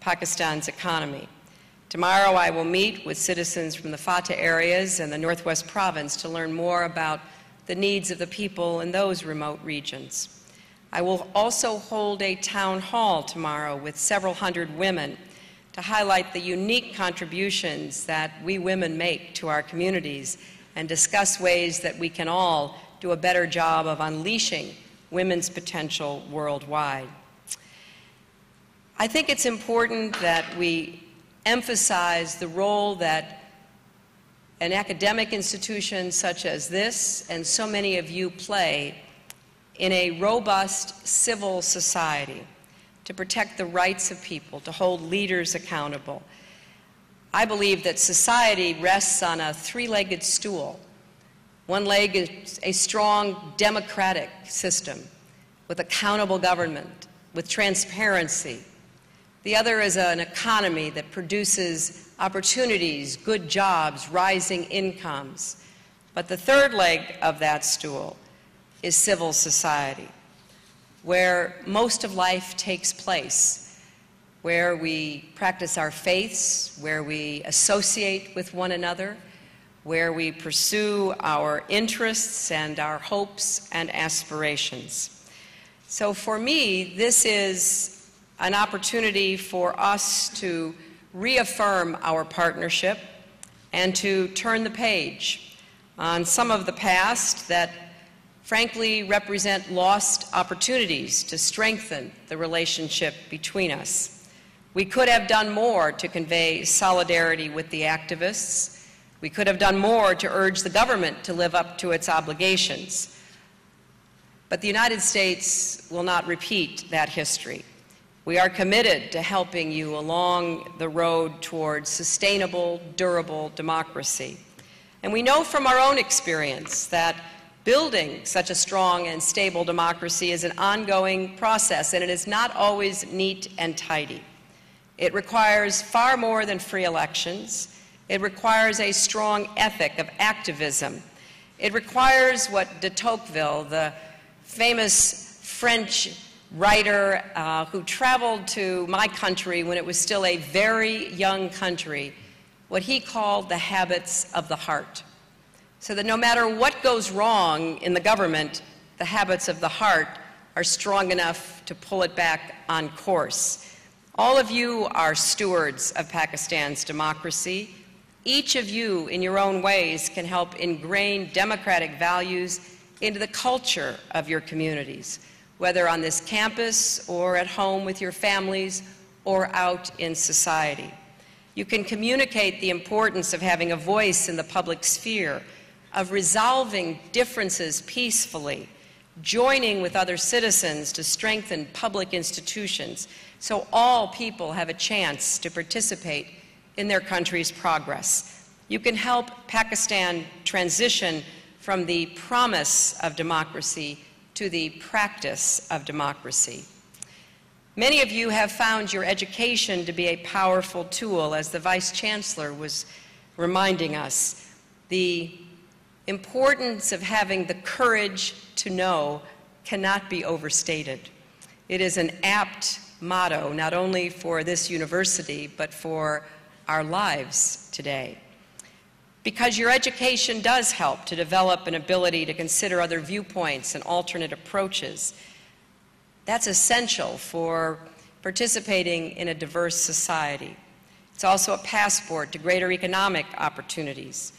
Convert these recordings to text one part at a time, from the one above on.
Pakistan's economy. Tomorrow I will meet with citizens from the FATA areas and the Northwest Province to learn more about the needs of the people in those remote regions. I will also hold a town hall tomorrow with several hundred women to highlight the unique contributions that we women make to our communities and discuss ways that we can all do a better job of unleashing women's potential worldwide. I think it's important that we emphasize the role that an academic institution such as this and so many of you play in a robust civil society to protect the rights of people, to hold leaders accountable. I believe that society rests on a three-legged stool. One leg is a strong democratic system with accountable government, with transparency. The other is an economy that produces opportunities, good jobs, rising incomes. But the third leg of that stool is civil society, where most of life takes place, where we practice our faiths, where we associate with one another, where we pursue our interests and our hopes and aspirations. So for me, this is an opportunity for us to reaffirm our partnership and to turn the page on some of the past that frankly represent lost opportunities to strengthen the relationship between us. We could have done more to convey solidarity with the activists. We could have done more to urge the government to live up to its obligations. But the United States will not repeat that history. We are committed to helping you along the road towards sustainable, durable democracy. And we know from our own experience that building such a strong and stable democracy is an ongoing process, and it is not always neat and tidy. It requires far more than free elections. It requires a strong ethic of activism. It requires what de Tocqueville, the famous French writer who traveled to my country when it was still a very young country, what he called the habits of the heart. So that no matter what goes wrong in the government, the habits of the heart are strong enough to pull it back on course. All of you are stewards of Pakistan's democracy. Each of you, in your own ways, can help ingrain democratic values into the culture of your communities, whether on this campus or at home with your families or out in society. You can communicate the importance of having a voice in the public sphere, of resolving differences peacefully, joining with other citizens to strengthen public institutions so all people have a chance to participate in their country's progress. You can help Pakistan transition from the promise of democracy to the practice of democracy. Many of you have found your education to be a powerful tool, as the Vice Chancellor was reminding us. The importance of having the courage to know cannot be overstated. It is an apt motto, not only for this university, but for our lives today. Because your education does help to develop an ability to consider other viewpoints and alternate approaches. That's essential for participating in a diverse society. It's also a passport to greater economic opportunities.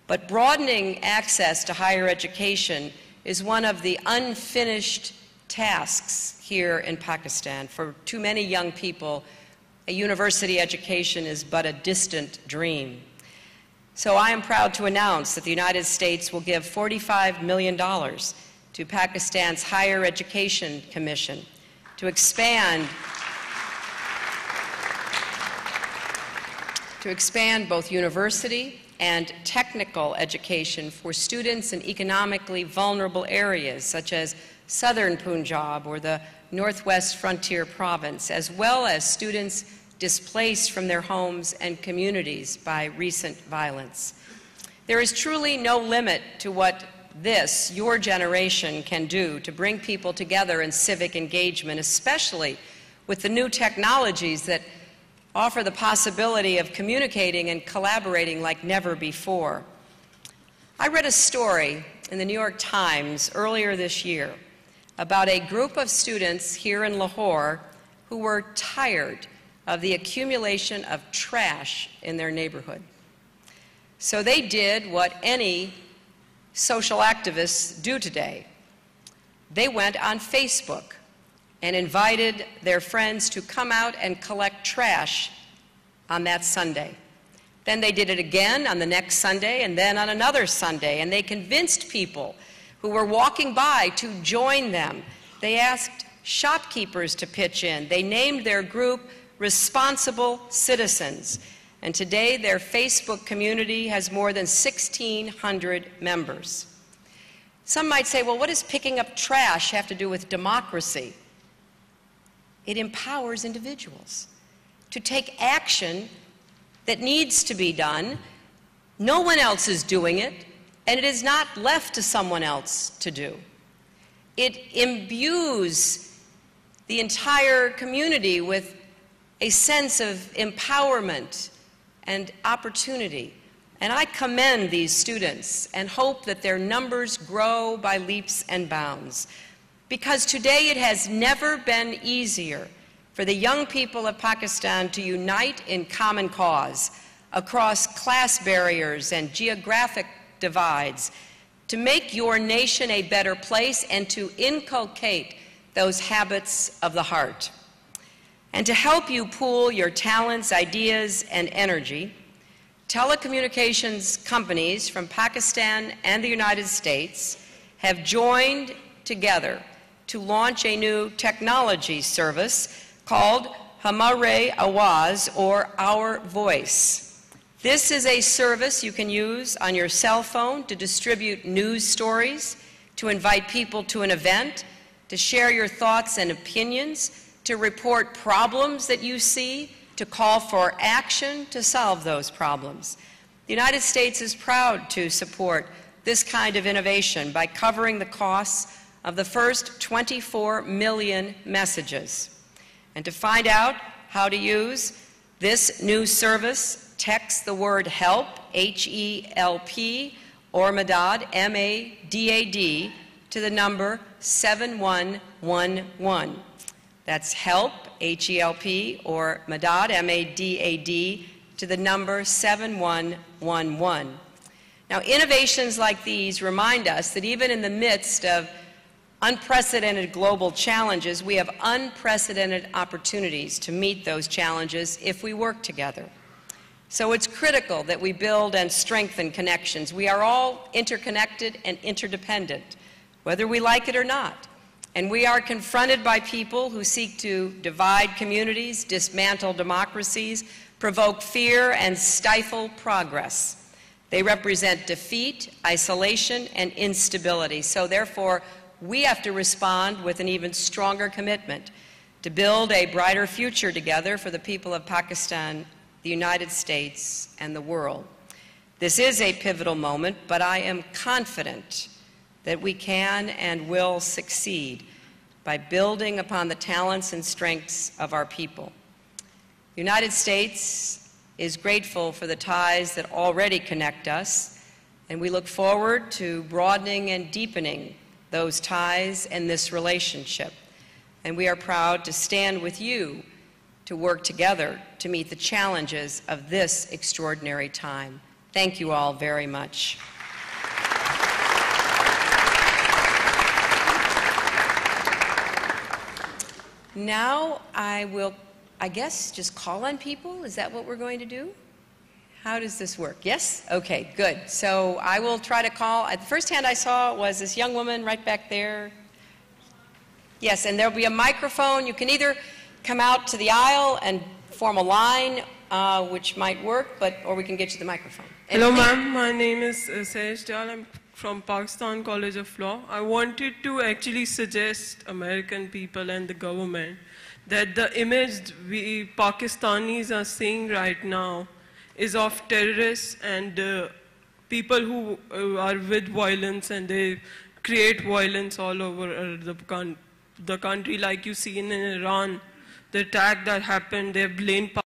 But broadening access to higher education is one of the unfinished tasks here in Pakistan. For too many young people, a university education is but a distant dream. So I am proud to announce that the United States will give $45 million to Pakistan's Higher Education Commission to expand both university and technical education for students in economically vulnerable areas such as southern Punjab or the Northwest Frontier Province, as well as students displaced from their homes and communities by recent violence. There is truly no limit to what this, your generation, can do to bring people together in civic engagement, especially with the new technologies that offer the possibility of communicating and collaborating like never before. I read a story in the New York Times earlier this year about a group of students here in Lahore who were tired of the accumulation of trash in their neighborhood. So they did what any social activists do today. They went on Facebook and invited their friends to come out and collect trash on that Sunday. Then they did it again on the next Sunday and then on another Sunday, and they convinced people who were walking by to join them. They asked shopkeepers to pitch in. They named their group Responsible Citizens, and today their Facebook community has more than 1,600 members. Some might say, well, what does picking up trash have to do with democracy? It empowers individuals to take action that needs to be done. No one else is doing it, and it is not left to someone else to do. It imbues the entire community with a sense of empowerment and opportunity. And I commend these students and hope that their numbers grow by leaps and bounds. Because today it has never been easier for the young people of Pakistan to unite in common cause across class barriers and geographic divides, to make your nation a better place and to inculcate those habits of the heart. And to help you pool your talents, ideas, and energy, telecommunications companies from Pakistan and the United States have joined together to launch a new technology service called Hamare Awaz, or Our Voice. This is a service you can use on your cell phone to distribute news stories, to invite people to an event, to share your thoughts and opinions, to report problems that you see, to call for action to solve those problems. The United States is proud to support this kind of innovation by covering the costs of the first 24 million messages. And to find out how to use this new service, text the word HELP, H-E-L-P, or MADAD, M-A-D-A-D, to the number 7111. That's HELP, H-E-L-P, or MADAD, M-A-D-A-D, to the number 7111. Now, innovations like these remind us that even in the midst of unprecedented global challenges, we have unprecedented opportunities to meet those challenges if we work together. So it's critical that we build and strengthen connections. We are all interconnected and interdependent, whether we like it or not. And we are confronted by people who seek to divide communities, dismantle democracies, provoke fear, and stifle progress. They represent defeat, isolation, and instability. So therefore, we have to respond with an even stronger commitment to build a brighter future together for the people of Pakistan, the United States, and the world. This is a pivotal moment, but I am confident that we can and will succeed by building upon the talents and strengths of our people. The United States is grateful for the ties that already connect us, and we look forward to broadening and deepening those ties and this relationship. And we are proud to stand with you to work together to meet the challenges of this extraordinary time. Thank you all very much. Now I will, I guess, just call on people. Is that what we're going to do? How does this work? Yes? Okay, good. So I will try to call. The first hand I saw was this young woman right back there. Yes, and there'll be a microphone. You can either come out to the aisle and form a line, which might work, or we can get you the microphone. Hello, ma'am. My name is Saish Dal. I'm from Pakistan College of Law. I wanted to actually suggest American people and the government that the image we Pakistanis are seeing right now is of terrorists and people who are with violence, and they create violence all over the country. Like you see in Iran, the attack that happened, they blame